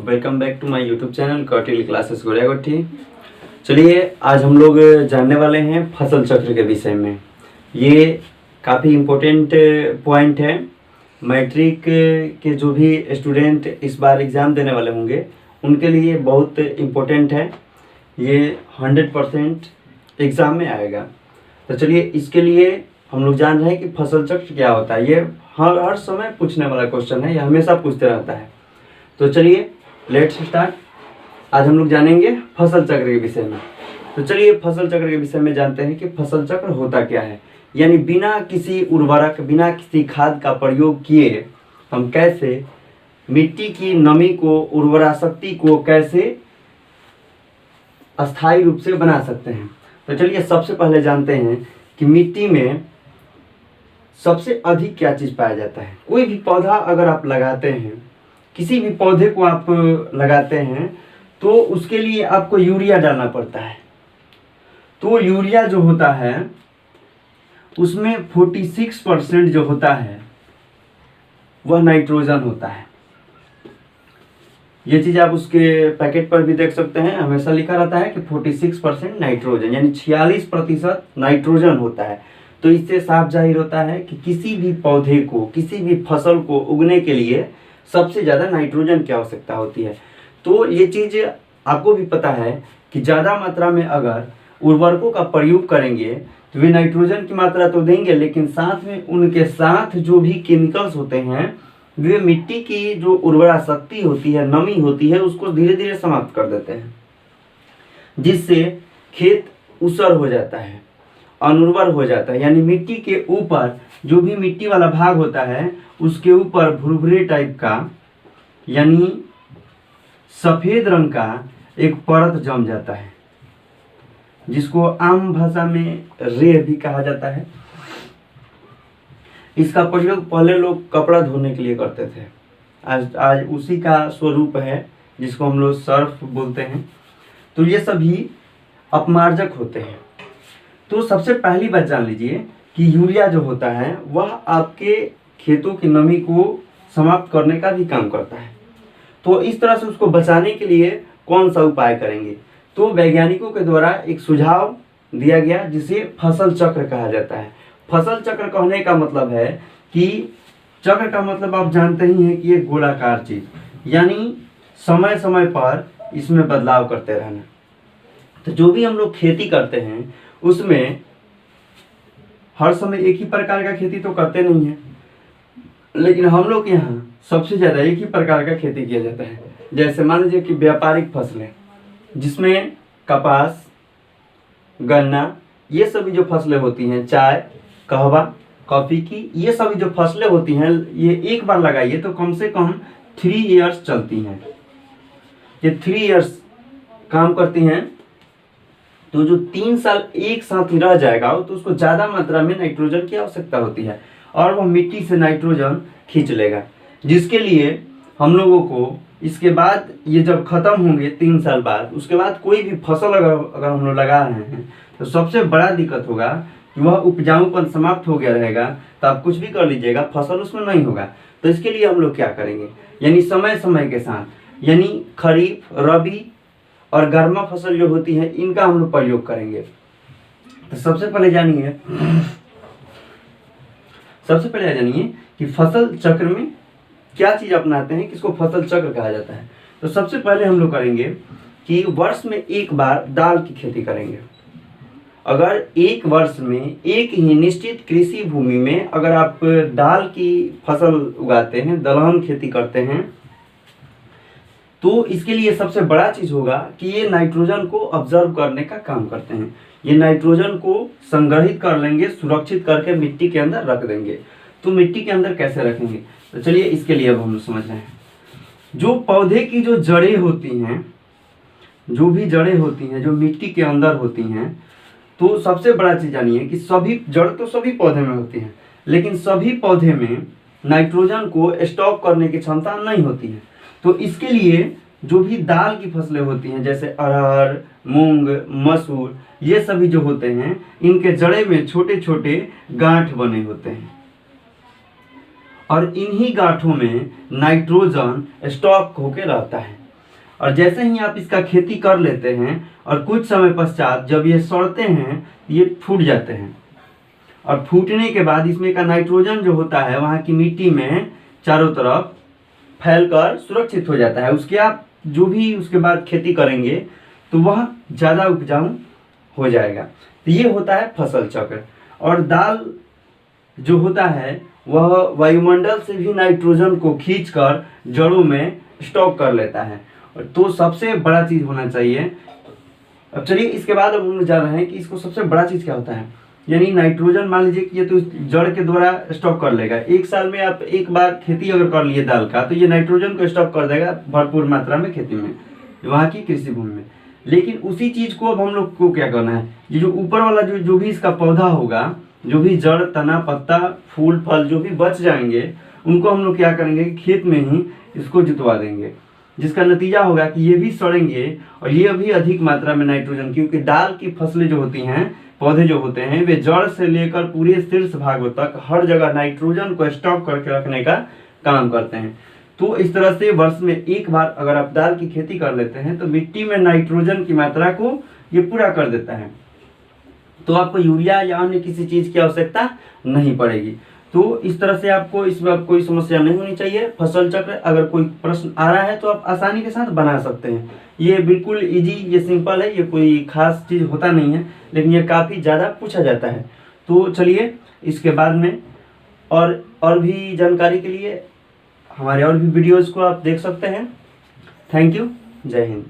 Welcome back to my YouTube channel Kautilya classes गोरियागोट्ठी। चलिए आज हम लोग जानने वाले हैं फसल चक्र के विषय में। ये काफ़ी इम्पोर्टेंट पॉइंट है। मैट्रिक के जो भी स्टूडेंट इस बार एग्ज़ाम देने वाले होंगे उनके लिए बहुत इम्पोर्टेंट है। ये 100% एग्ज़ाम में आएगा। तो चलिए इसके लिए हम लोग जान रहे हैं कि फसल चक्र क्या होता है। ये हर समय पूछने वाला क्वेश्चन है, ये हमेशा पूछते रहता है। तो चलिए लेट्स स्टार्ट। आज हम लोग जानेंगे फसल चक्र के विषय में। तो चलिए फसल चक्र के विषय में जानते हैं कि फसल चक्र होता क्या है। यानी बिना किसी उर्वरक, बिना किसी खाद का प्रयोग किए हम कैसे मिट्टी की नमी को, उर्वरा शक्ति को कैसे अस्थायी रूप से बना सकते हैं। तो चलिए सबसे पहले जानते हैं कि मिट्टी में सबसे अधिक क्या चीज़ पाया जाता है। कोई भी पौधा अगर आप लगाते हैं, किसी भी पौधे को आप लगाते हैं तो उसके लिए आपको यूरिया डालना पड़ता है। तो यूरिया जो होता है उसमें 46% जो होता है वह नाइट्रोजन होता है। ये चीज़ आप उसके पैकेट पर भी देख सकते हैं, हमेशा लिखा रहता है कि 46% नाइट्रोजन, यानी 46% नाइट्रोजन होता है। तो इससे साफ जाहिर होता है कि किसी भी पौधे को, किसी भी फसल को उगने के लिए सबसे ज़्यादा नाइट्रोजन की आवश्यकता होती है। तो ये चीज़ आपको भी पता है कि ज़्यादा मात्रा में अगर उर्वरकों का प्रयोग करेंगे तो वे नाइट्रोजन की मात्रा तो देंगे, लेकिन साथ में उनके साथ जो भी केमिकल्स होते हैं वे मिट्टी की जो उर्वरा शक्ति होती है, नमी होती है, उसको धीरे धीरे समाप्त कर देते हैं, जिससे खेत ऊसर हो जाता है, अनुर्वर हो जाता है। यानी मिट्टी के ऊपर जो भी मिट्टी वाला भाग होता है उसके ऊपर भुरभुरे टाइप का, यानी सफ़ेद रंग का एक परत जम जाता है, जिसको आम भाषा में रेह भी कहा जाता है। इसका प्रयोग पहले लोग कपड़ा धोने के लिए करते थे। आज उसी का स्वरूप है, जिसको हम लोग सर्फ बोलते हैं। तो ये सभी अपमार्जक होते हैं। तो सबसे पहली बात जान लीजिए कि यूरिया जो होता है वह आपके खेतों की नमी को समाप्त करने का भी काम करता है। तो इस तरह से उसको बचाने के लिए कौन सा उपाय करेंगे। तो वैज्ञानिकों के द्वारा एक सुझाव दिया गया जिसे फसल चक्र कहा जाता है। फसल चक्र कहने का मतलब है कि चक्र का मतलब आप जानते ही हैं कि एक गोलाकार चीज, यानी समय समय पर इसमें बदलाव करते रहना। तो जो भी हम लोग खेती करते हैं उसमें हर समय एक ही प्रकार का खेती तो करते नहीं है, लेकिन हम लोग के यहाँ सबसे ज़्यादा एक ही प्रकार का खेती किया जाता है। जैसे मान लीजिए कि व्यापारिक फसलें, जिसमें कपास, गन्ना, ये सभी जो फसलें होती हैं, चाय, कहवा, कॉफ़ी की, ये सभी जो फसलें होती हैं, ये एक बार लगाइए तो कम से कम 3 इयर्स चलती हैं। ये 3 इयर्स काम करती हैं। तो जो 3 साल एक साथ ही रह जाएगा तो उसको ज़्यादा मात्रा में नाइट्रोजन की आवश्यकता होती है और वह मिट्टी से नाइट्रोजन खींच लेगा, जिसके लिए हम लोगों को इसके बाद ये जब ख़त्म होंगे 3 साल बाद, उसके बाद कोई भी फसल अगर हम लोग लगा रहे हैं तो सबसे बड़ा दिक्कत होगा कि वह उपजाऊपन समाप्त हो गया रहेगा। तो आप कुछ भी कर लीजिएगा, फसल उसमें नहीं होगा। तो इसके लिए हम लोग क्या करेंगे, यानी समय समय के साथ, यानी खरीफ, रबी और गर्मा फसल जो होती है इनका हम लोग प्रयोग करेंगे। तो सबसे पहले जानिए कि फसल चक्र में क्या चीज़ अपनाते हैं, किसको फसल चक्र कहा जाता है। तो सबसे पहले हम लोग करेंगे कि वर्ष में एक बार दाल की खेती करेंगे। अगर एक वर्ष में एक ही निश्चित कृषि भूमि में अगर आप दाल की फसल उगाते हैं, दलहन खेती करते हैं, तो इसके लिए सबसे बड़ा चीज़ होगा कि ये नाइट्रोजन को ऑब्जर्व करने का काम करते हैं। ये नाइट्रोजन को संग्रहित कर लेंगे, सुरक्षित करके मिट्टी के अंदर रख देंगे। तो मिट्टी के अंदर कैसे रखेंगे, तो चलिए इसके लिए अब हम समझ रहे हैं। जो पौधे की जो जड़ें होती हैं, जो भी जड़ें होती हैं जो मिट्टी के अंदर होती हैं, तो सबसे बड़ा चीज़ जानिए कि सभी जड़ तो सभी पौधे में होती हैं, लेकिन सभी पौधे में नाइट्रोजन को स्टॉक करने की क्षमता नहीं होती है। तो इसके लिए जो भी दाल की फसलें होती हैं, जैसे अरहर, मूंग, मसूर, ये सभी जो होते हैं, इनके जड़े में छोटे छोटे गांठ बने होते हैं और इन्हीं गांठों में नाइट्रोजन स्टॉक होके रहता है। और जैसे ही आप इसका खेती कर लेते हैं और कुछ समय पश्चात जब ये सड़ते हैं ये फूट जाते हैं, और फूटने के बाद इसमें का नाइट्रोजन जो होता है वहाँ की मिट्टी में चारों तरफ फैलकर सुरक्षित हो जाता है। उसके आप जो भी उसके बाद खेती करेंगे तो वह ज़्यादा उपजाऊ हो जाएगा। तो ये होता है फसल चक्र। और दाल जो होता है वह वायुमंडल से भी नाइट्रोजन को खींचकर जड़ों में स्टॉक कर लेता है। तो सबसे बड़ा चीज़ होना चाहिए। अब चलिए इसके बाद अब हम जान रहे हैं कि इसको सबसे बड़ा चीज़ क्या होता है। यानी नाइट्रोजन मान लीजिए कि ये तो जड़ के द्वारा स्टॉक कर लेगा। एक साल में आप एक बार खेती अगर कर लिए दाल का तो ये नाइट्रोजन को स्टॉक कर देगा भरपूर मात्रा में खेती में, वहाँ की कृषि भूमि में। लेकिन उसी चीज़ को अब हम लोग को क्या करना है, ये जो ऊपर वाला जो भी इसका पौधा होगा, जो भी जड़ तना पत्ता फूल फल जो भी बच जाएंगे उनको हम लोग क्या करेंगे कि खेत में ही इसको जुतवा देंगे, जिसका नतीजा होगा कि ये भी सड़ेंगे और ये भी अधिक मात्रा में नाइट्रोजन, क्योंकि दाल की फसलें जो होती हैं, पौधे जो होते हैं, वे जड़ से लेकर पूरे शीर्ष भाग तक हर जगह नाइट्रोजन को स्टॉक करके रखने का काम करते हैं। तो इस तरह से वर्ष में एक बार अगर आप दाल की खेती कर लेते हैं तो मिट्टी में नाइट्रोजन की मात्रा को ये पूरा कर देता है। तो आपको यूरिया या अन्य किसी चीज़ की आवश्यकता नहीं पड़ेगी। तो इस तरह से आपको इसमें अब कोई समस्या नहीं होनी चाहिए। फसल चक्र अगर कोई प्रश्न आ रहा है तो आप आसानी के साथ बना सकते हैं। ये बिल्कुल इजी, ये सिंपल है, ये कोई खास चीज़ होता नहीं है, लेकिन ये काफ़ी ज़्यादा पूछा जाता है। तो चलिए इसके बाद में और भी जानकारी के लिए हमारे और भी वीडियोज़ को आप देख सकते हैं। Thank you. जय हिंद।